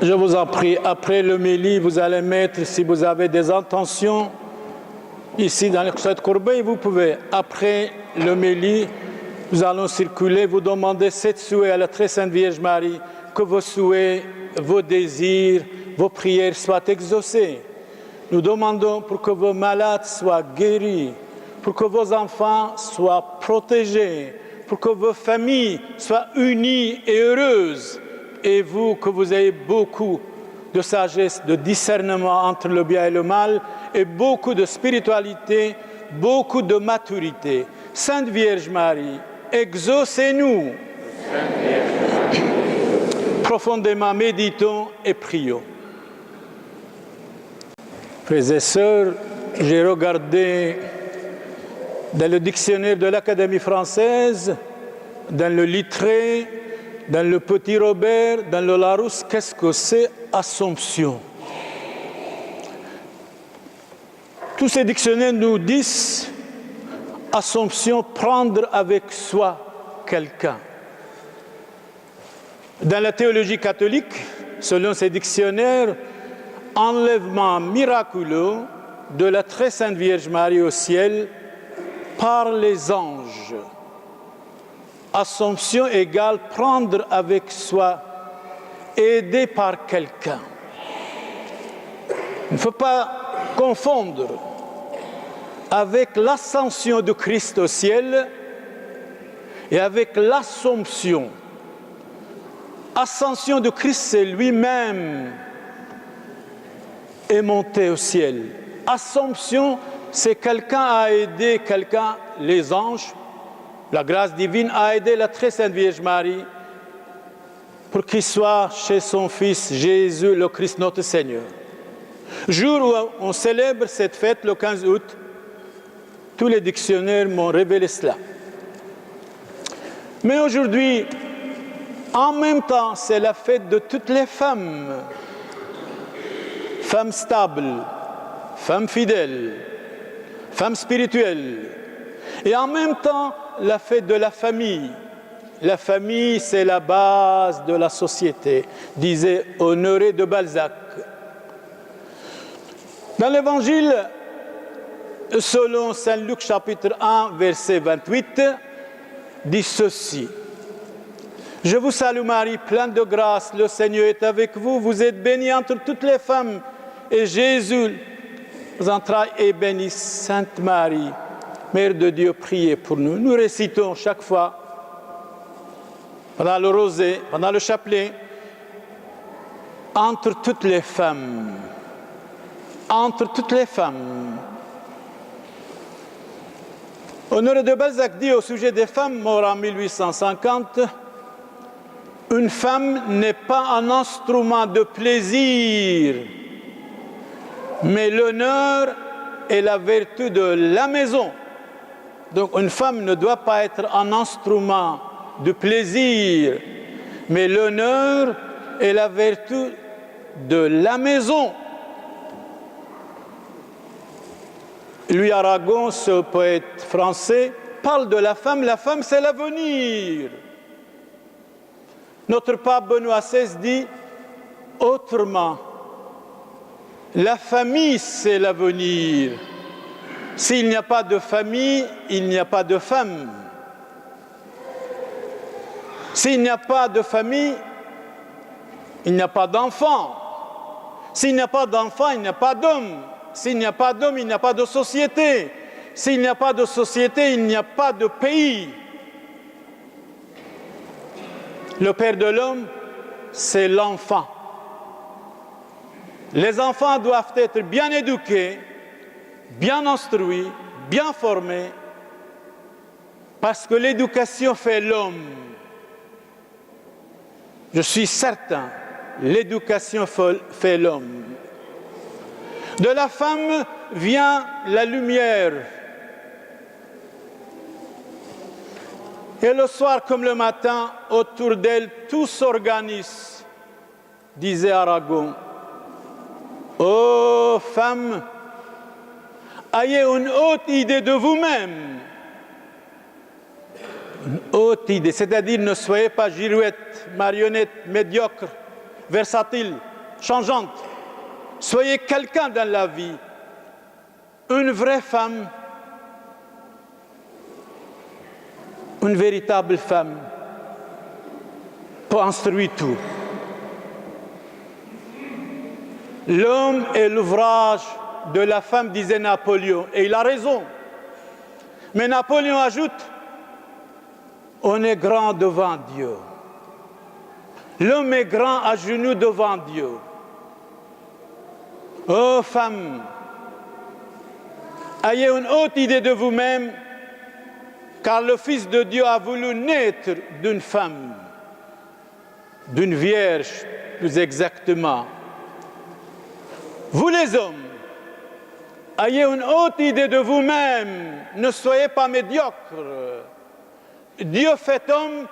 Je vous en prie, après l'homélie, vous allez mettre, si vous avez des intentions, ici dans cette corbeille, vous pouvez, après l'homélie, nous allons circuler, vous demander 7 souhaits à la très sainte Vierge Marie, que vos souhaits, vos désirs, vos prières soient exaucés. Nous demandons pour que vos malades soient guéris, pour que vos enfants soient protégés, pour que vos familles soient unies et heureuses. Et vous, que vous ayez beaucoup de sagesse, de discernement entre le bien et le mal, et beaucoup de spiritualité, beaucoup de maturité. Sainte Vierge Marie, exaucez-nous. Profondément méditons et prions. Frères et sœurs, j'ai regardé dans le dictionnaire de l'Académie française, dans le Littré, dans le Petit Robert, dans le Larousse, qu'est-ce que c'est Assomption? Tous ces dictionnaires nous disent Assomption, prendre avec soi quelqu'un. Dans la théologie catholique, selon ces dictionnaires, enlèvement miraculeux de la très sainte Vierge Marie au ciel par les anges. Assomption égale prendre avec soi, aider par quelqu'un. Il ne faut pas confondre avec l'ascension de Christ au ciel et avec l'Assomption. Ascension de Christ, c'est lui-même est monté au ciel. Assomption, c'est quelqu'un a aidé quelqu'un, les anges. La grâce divine a aidé la très sainte Vierge Marie pour qu'il soit chez son Fils Jésus, le Christ notre Seigneur. Jour où on célèbre cette fête, le 15 août, tous les dictionnaires m'ont révélé cela. Mais aujourd'hui, en même temps, c'est la fête de toutes les femmes. Femmes stables, femmes fidèles, femmes spirituelles. Et en même temps, la fête de la famille. La famille, c'est la base de la société, disait Honoré de Balzac. Dans l'Évangile, selon Saint Luc chapitre 1, verset 28, dit ceci. Je vous salue Marie, pleine de grâce, le Seigneur est avec vous. Vous êtes bénie entre toutes les femmes. Et Jésus, vos entrailles, est béni. Sainte Marie, Mère de Dieu, priez pour nous. Nous récitons chaque fois, pendant le rosé, pendant le chapelet, entre toutes les femmes. Entre toutes les femmes. Honoré de Balzac dit au sujet des femmes, mort en 1850, une femme n'est pas un instrument de plaisir, mais l'honneur et la vertu de la maison. Donc une femme ne doit pas être un instrument de plaisir, mais l'honneur et la vertu de la maison. Louis Aragon, ce poète français, parle de la femme. La femme, c'est l'avenir. Notre pape Benoît XVI dit autrement, la famille, c'est l'avenir. S'il n'y a pas de famille, il n'y a pas de femme. S'il n'y a pas de famille, il n'y a pas d'enfant. S'il n'y a pas d'enfant, il n'y a pas d'homme. S'il n'y a pas d'homme, il n'y a pas de société. S'il n'y a pas de société, il n'y a pas de pays. Le père de l'homme, c'est l'enfant. Les enfants doivent être bien éduqués, bien instruits, bien formés, parce que l'éducation fait l'homme. Je suis certain, l'éducation fait l'homme. De la femme vient la lumière. Et le soir comme le matin, autour d'elle, tout s'organise, disait Aragon. Ô femme, ayez une haute idée de vous-même. Une haute idée, c'est-à-dire ne soyez pas girouette, marionnette, médiocre, versatile, changeante. Soyez quelqu'un dans la vie, une vraie femme, une véritable femme pour instruire tout. L'homme est l'ouvrage de la femme, disait Napoléon, et il a raison. Mais Napoléon ajoute, on est grand devant Dieu. L'homme est grand à genoux devant Dieu. Ô femme, ayez une haute idée de vous-même, car le Fils de Dieu a voulu naître d'une femme, d'une vierge plus exactement. Vous les hommes, ayez une haute idée de vous-même, ne soyez pas médiocres. Dieu fait homme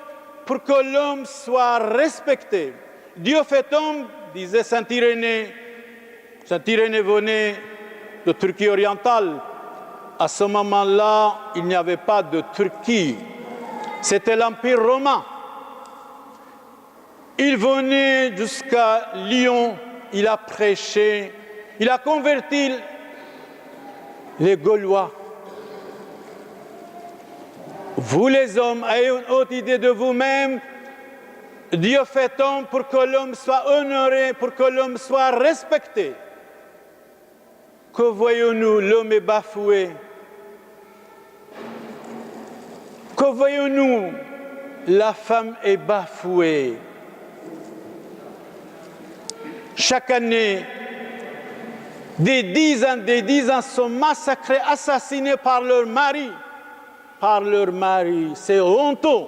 pour que l'homme soit respecté. Dieu fait homme, disait Saint Irénée. Saint Irénée venait de Turquie orientale. À ce moment-là, il n'y avait pas de Turquie. C'était l'Empire romain. Il venait jusqu'à Lyon, il a prêché, il a converti les Gaulois. Vous les hommes, ayez une haute idée de vous-même. Dieu fait homme pour que l'homme soit honoré, pour que l'homme soit respecté. Que voyons-nous? L'homme est bafoué. Que voyons-nous? La femme est bafouée. Chaque année, des dizaines sont massacrés, assassinés par leur mari. Par leur mari. C'est honteux.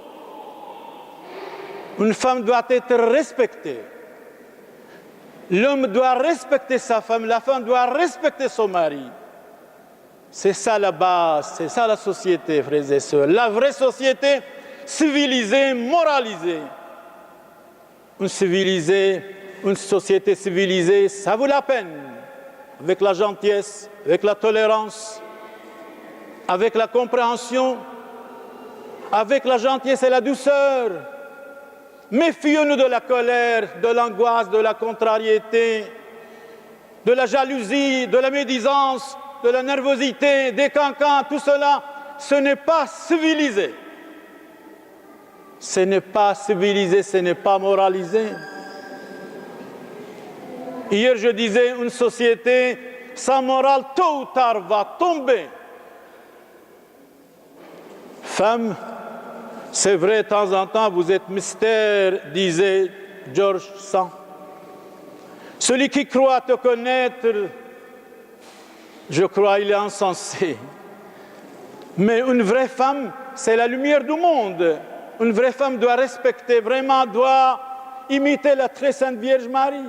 Une femme doit être respectée. L'homme doit respecter sa femme, la femme doit respecter son mari. C'est ça la base, c'est ça la société, frères et sœurs. La vraie société civilisée, moralisée. Une société civilisée, ça vaut la peine. Avec la gentillesse, avec la tolérance, avec la compréhension, avec la gentillesse et la douceur. Méfions-nous de la colère, de l'angoisse, de la contrariété, de la jalousie, de la médisance, de la nervosité, des cancans, tout cela, ce n'est pas civilisé. Ce n'est pas civilisé, ce n'est pas moralisé. Hier, je disais, une société sans morale, tôt ou tard, va tomber. Femme, c'est vrai, de temps en temps, vous êtes mystère, disait George Sand. Celui qui croit te connaître, je crois, il est insensé. Mais une vraie femme, c'est la lumière du monde. Une vraie femme doit respecter, vraiment, doit imiter la très sainte Vierge Marie.